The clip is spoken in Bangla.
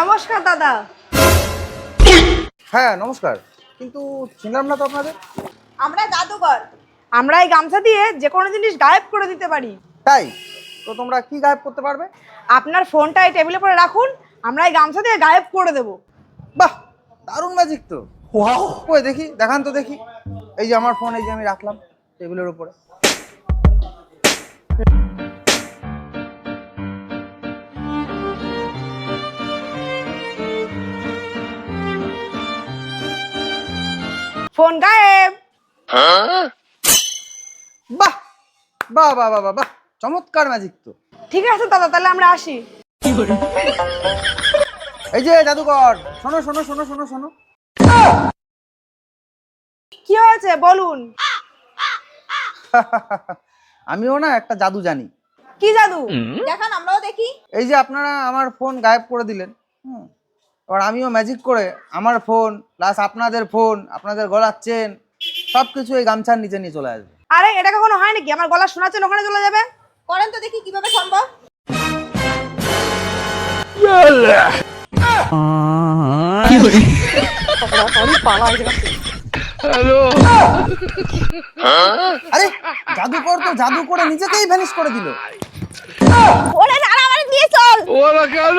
নমস্কার দাদা। হ্যাঁ নমস্কার, কিন্তু চিনলাম না তো আপনাদের। আমরা জাদুকর। আমরা এই গামছা দিয়ে যে কোনো জিনিস গায়েব করে দিতে পারি। তাই তো তোমরা কি গায়েব করতে পারবে? আপনার ফোনটা এই টেবিলের উপরে রাখুন, আমরা এই গামছা দিয়ে গায়েব করে দেব। বাহ, দারুণ ম্যাজিক তো। কই দেখি, দেখান তো দেখি। এই যে আমার ফোন, এই যে আমি রাখলাম টেবিলের উপরে। ফোন গায়েব। বাহ বাহ বাহ বাহ বাহ বাহ, চমৎকার ম্যাজিক তো। ঠিক আছে দাদা, তাহলে আমরা আসি। এই যে জাদুকর, শোনো শোনো শোনো শোনো শোনো। কি হয়েছে বলুন। আমিও না একটা জাদু জানি। কি জাদু? দেখান, আমরাও দেখি। এই যে আপনারা আমার ফোন গায়েব করে দিলেন, এবার আমিও ম্যাজিক করে আমার ফোন প্লাস আপনাদের ফোন, আপনাদের গলার চেন সব কিছু এই গামছার নিচে নিয়ে চলে আসবে। আরে এটা কখনো হয় নাকি? আমার গলা শোনাচ্ছেন ওখানে চলে যাবে। করেন তো দেখি কিভাবে সম্ভব। আরে জাদুকর তো জাদু করে নিজেকেই ভ্যানিশ করে দিল। ওরে দাঁড়া, আমার দিয়ে চল। ওরা কেন?